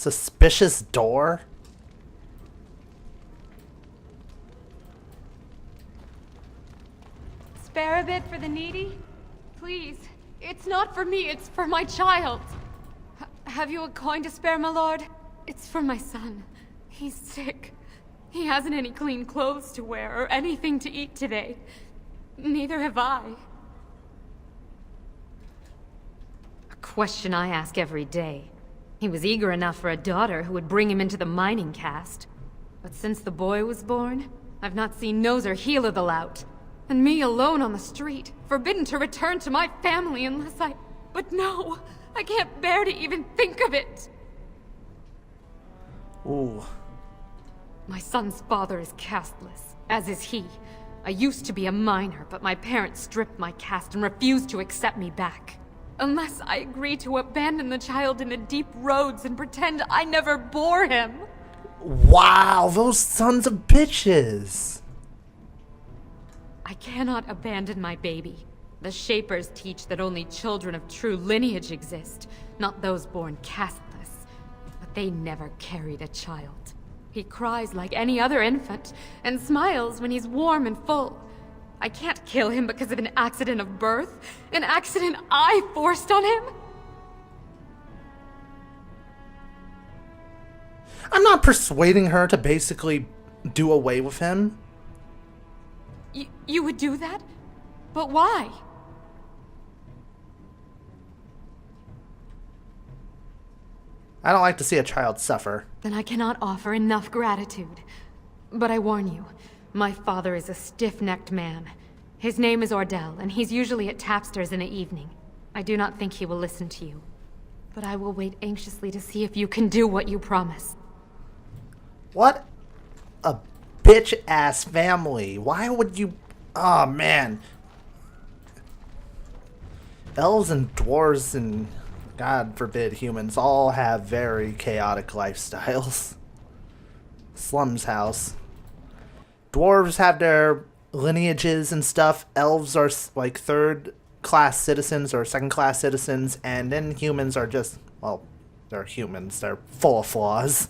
Suspicious door? Spare a bit for the needy? Please. It's not for me, it's for my child. Have you a coin to spare, my lord? It's for my son. He's sick. He hasn't any clean clothes to wear or anything to eat today. Neither have I. A question I ask every day. He was eager enough for a daughter who would bring him into the mining caste. But since the boy was born, I've not seen nose or heel of the lout. And me alone on the street, forbidden to return to my family unless I... But no! I can't bear to even think of it! Ooh. My son's father is casteless, as is he. I used to be a miner, but my parents stripped my caste and refused to accept me back. Unless I agree to abandon the child in the deep roads and pretend I never bore him. Wow, those sons of bitches! I cannot abandon my baby. The Shapers teach that only children of true lineage exist, not those born casteless. But they never carried a child. He cries like any other infant, and smiles when he's warm and full. I can't kill him because of an accident of birth, an accident I forced on him. I'm not persuading her to basically do away with him. You would do that? But why? I don't like to see a child suffer. Then I cannot offer enough gratitude. But I warn you, my father is a stiff-necked man. His name is Ordell, and he's usually at Tapster's in the evening. I do not think he will listen to you. But I will wait anxiously to see if you can do what you promise. What a bitch-ass family. Why would you... Oh, man. Elves and dwarves and, God forbid, humans all have very chaotic lifestyles. Slums house. Dwarves have their lineages and stuff. Elves are like third-class citizens or second-class citizens. And then humans are just, well, they're humans. They're full of flaws.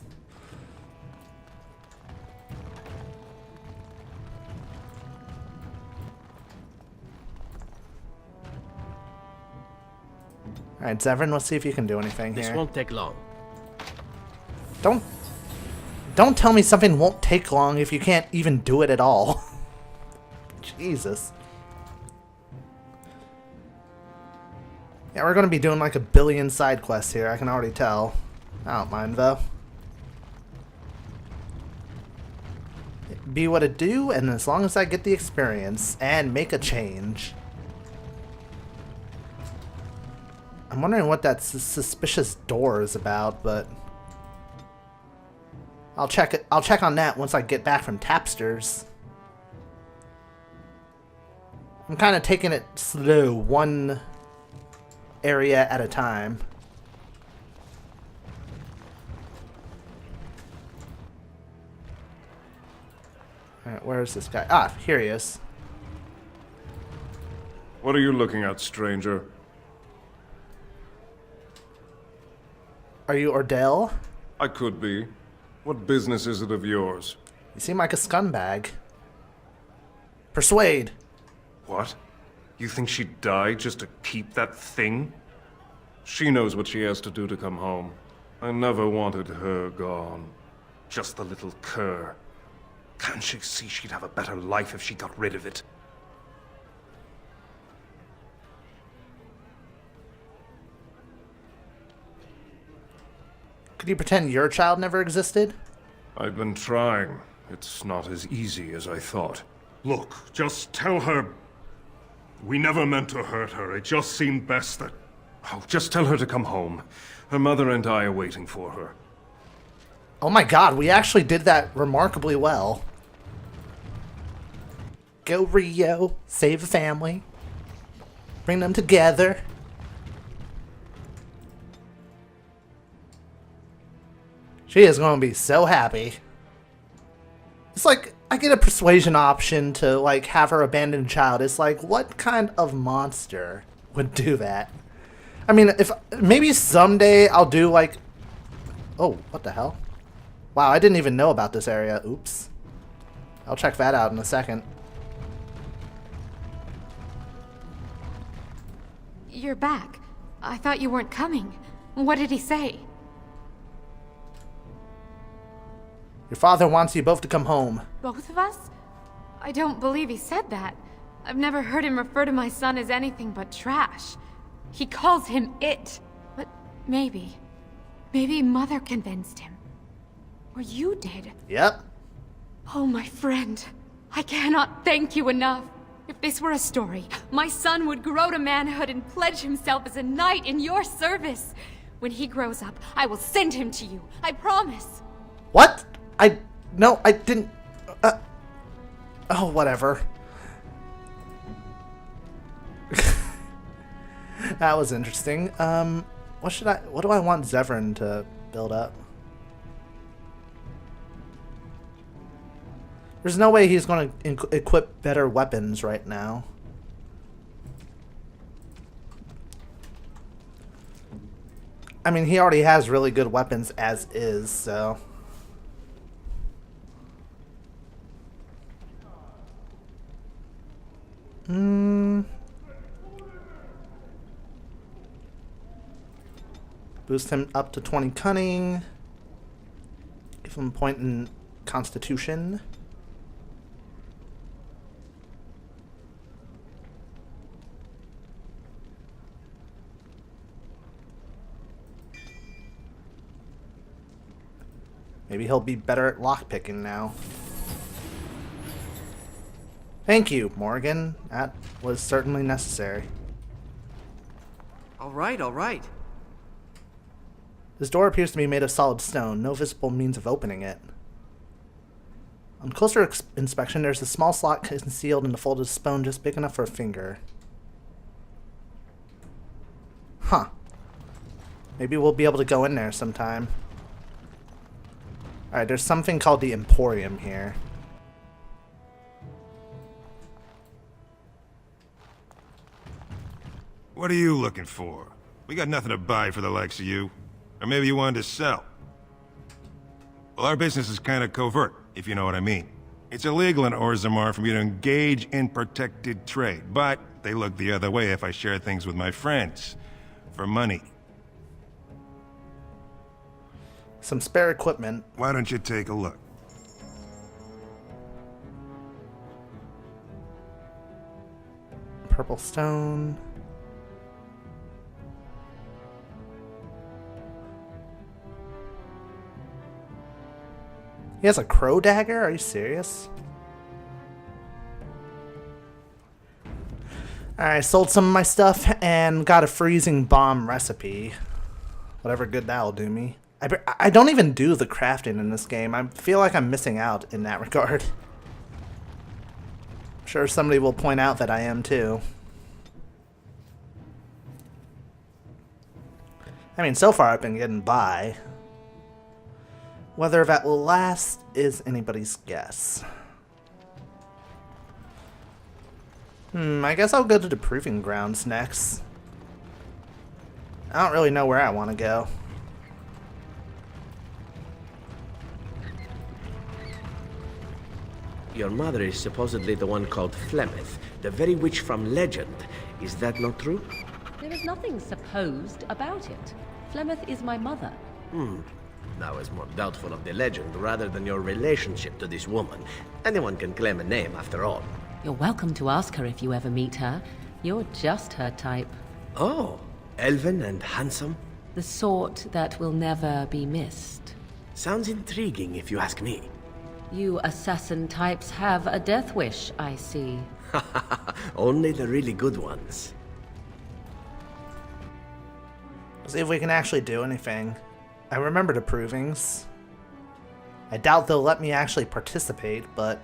Alright, Zevran, let's see if you can do anything here. This won't take long. Don't tell me something won't take long if you can't even do it at all. Jesus. Yeah, we're gonna be doing like a billion side quests here, I can already tell. I don't mind though. Be what it do, and as long as I get the experience and make a change. I'm wondering what that suspicious door is about, but I'll check it. I'll check on that once I get back from Tapster's. I'm kind of taking it slow, one area at a time. Alright, where is this guy? Ah, here he is. What are you looking at, stranger? Are you Ordell? I could be. What business is it of yours? You seem like a scumbag. Persuade. What? You think she'd die just to keep that thing? She knows what she has to do to come home. I never wanted her gone. Just the little cur. Can't she see she'd have a better life if she got rid of it? Could you pretend your child never existed? I've been trying. It's not as easy as I thought. Look, just tell her... We never meant to hurt her. It just seemed best that... Oh, just tell her to come home. Her mother and I are waiting for her. Oh my god, we actually did that remarkably well. Go Rio, save the family. Bring them together. She is going to be so happy. It's like, I get a persuasion option to, like, have her abandon a child. It's like, what kind of monster would do that? I mean, if maybe someday I'll do, like Oh, what the hell? Wow, I didn't even know about this area. Oops. I'll check that out in a second. You're back. I thought you weren't coming. What did he say? Your father wants you both to come home. Both of us? I don't believe he said that. I've never heard him refer to my son as anything but trash. He calls him it. But maybe Mother convinced him. Or you did. Yep. Oh, my friend. I cannot thank you enough. If this were a story, my son would grow to manhood and pledge himself as a knight in your service. When he grows up, I will send him to you. I promise. What? No, I didn't. Oh, whatever. That was interesting. What do I want Zevran to build up? There's no way he's going to equip better weapons right now. I mean, he already has really good weapons as is, so... Boost him up to 20 cunning. Give him a point in constitution. Maybe he'll be better at lockpicking now. Thank you, Morgan. That was certainly necessary. All right, all right. This door appears to be made of solid stone. No visible means of opening it. On closer inspection, there's a small slot concealed in the folded stone just big enough for a finger. Huh. Maybe we'll be able to go in there sometime. Alright, there's something called the Emporium here. What are you looking for? We got nothing to buy for the likes of you. Or maybe you wanted to sell. Well, our business is kind of covert, if you know what I mean. It's illegal in Orzammar for me to engage in protected trade, but they look the other way if I share things with my friends. For money. Some spare equipment. Why don't you take a look? Purple stone. He has a crow dagger? Are you serious? Alright, sold some of my stuff and got a freezing bomb recipe. Whatever good that'll do me. I don't even do the crafting in this game. I feel like I'm missing out in that regard. I'm sure somebody will point out that I am too. I mean, so far I've been getting by. Whether that will last is anybody's guess. I guess I'll go to the Proving Grounds next. I don't really know where I want to go. Your mother is supposedly the one called Flemeth, the very witch from legend. Is that not true? There is nothing supposed about it. Flemeth is my mother. Now is more doubtful of the legend rather than your relationship to this woman. Anyone can claim a name after all. You're welcome to ask her if you ever meet her. You're just her type. Oh, elven and handsome? The sort that will never be missed. Sounds intriguing if you ask me. You assassin types have a death wish, I see. Only the really good ones. See if we can actually do anything. I remember the provings. I doubt they'll let me actually participate, but...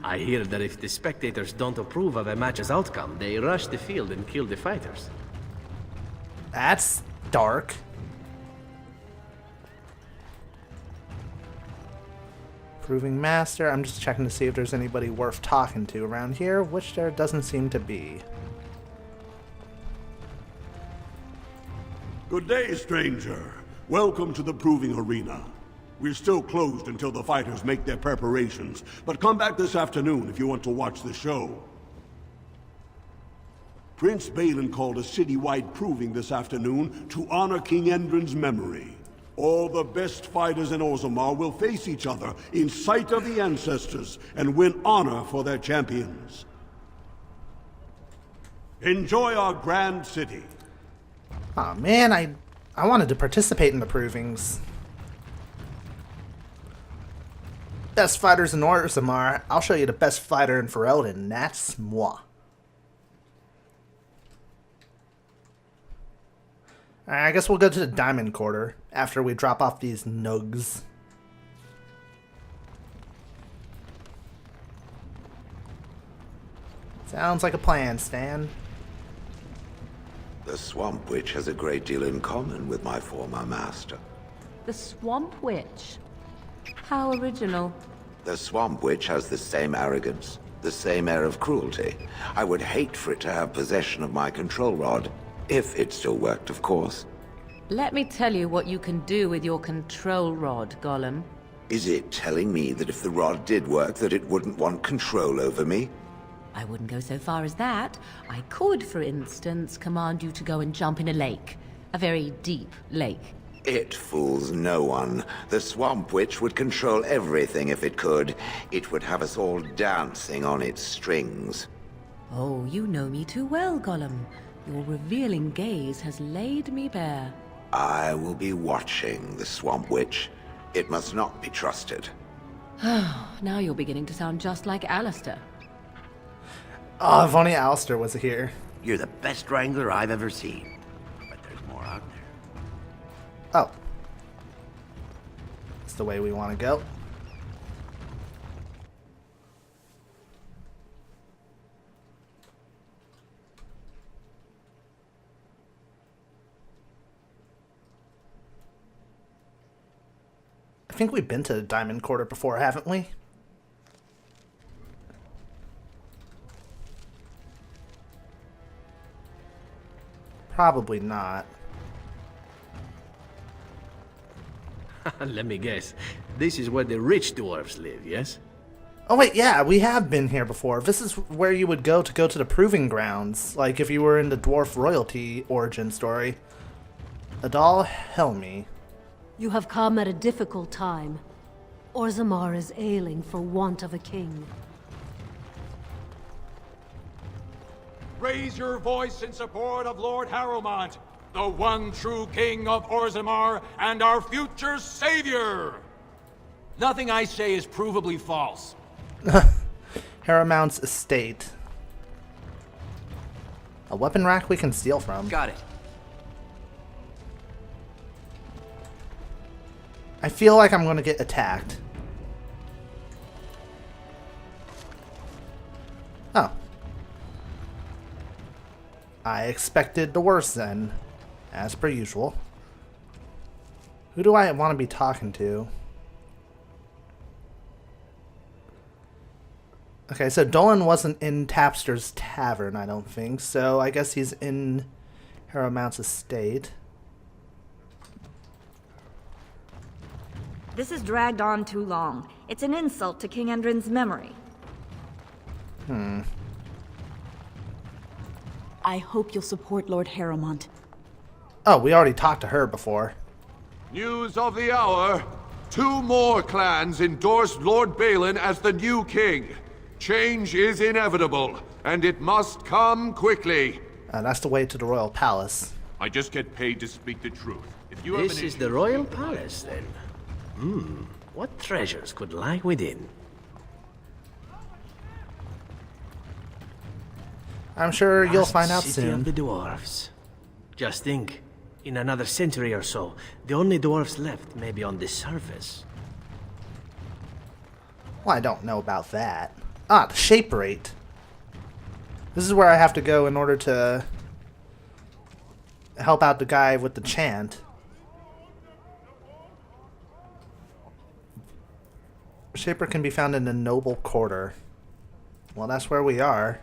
I hear that if the spectators don't approve of a match's outcome, they rush the field and kill the fighters. That's dark. Proving Master. I'm just checking to see if there's anybody worth talking to around here, which there doesn't seem to be. Good day, stranger. Welcome to the Proving Arena. We're still closed until the fighters make their preparations, but come back this afternoon if you want to watch the show. Prince Balin called a citywide proving this afternoon to honor King Endrin's memory. All the best fighters in Orzammar will face each other in sight of the ancestors and win honor for their champions. Enjoy our grand city. Aw, man, I wanted to participate in the provings. Best fighters in Orzammar. I'll show you the best fighter in Ferelden, and that's moi. Alright, I guess we'll go to the Diamond Quarter after we drop off these nugs. Sounds like a plan, Stan. The Swamp Witch has a great deal in common with my former master. The Swamp Witch? How original. The Swamp Witch has the same arrogance, the same air of cruelty. I would hate for it to have possession of my control rod. If it still worked, of course. Let me tell you what you can do with your control rod, Gollum. Is it telling me that if the rod did work, that it wouldn't want control over me? I wouldn't go so far as that. I could, for instance, command you to go and jump in a lake. A very deep lake. It fools no one. The Swamp Witch would control everything if it could. It would have us all dancing on its strings. Oh, you know me too well, Gollum. Your revealing gaze has laid me bare. I will be watching the Swamp Witch. It must not be trusted. Now you're beginning to sound just like Alistair. Oh, if only Alistair was here. You're the best wrangler I've ever seen. But there's more out there. Oh. That's the way we want to go. I think we've been to the Diamond Quarter before, haven't we? Probably not. Let me guess. This is where the rich dwarves live, yes? Oh wait, yeah, we have been here before. This is where you would go to the Proving Grounds, like if you were in the dwarf royalty origin story. Adal Helmi. You have come at a difficult time. Orzammar is ailing for want of a king. Raise your voice in support of Lord Harrowmont, the one true king of Orzammar and our future savior! Nothing I say is provably false. Harrowmount's estate. A weapon rack we can steal from. Got it. I feel like I'm going to get attacked. Oh. I expected the worst then, as per usual. Who do I want to be talking to? Okay, so Dolan wasn't in Tapster's Tavern, I don't think, so I guess he's in Harrowmount's estate. This has dragged on too long. It's an insult to King Endrin's memory. I hope you'll support Lord Harrowmont. Oh, we already talked to her before. News of the hour. 2 more clans endorsed Lord Balin as the new king. Change is inevitable, and it must come quickly. That's the way to the royal palace. I just get paid to speak the truth. If you This is the royal palace, then. What treasures could lie within? I'm sure you'll Lost find out city soon. of the dwarves. Just think, in another century or so, the only dwarves left may be on the surface. Well, I don't know about that. Ah, the shape rate. This is where I have to go in order to help out the guy with the chant. Shaper can be found in the Noble Quarter. Well, that's where we are.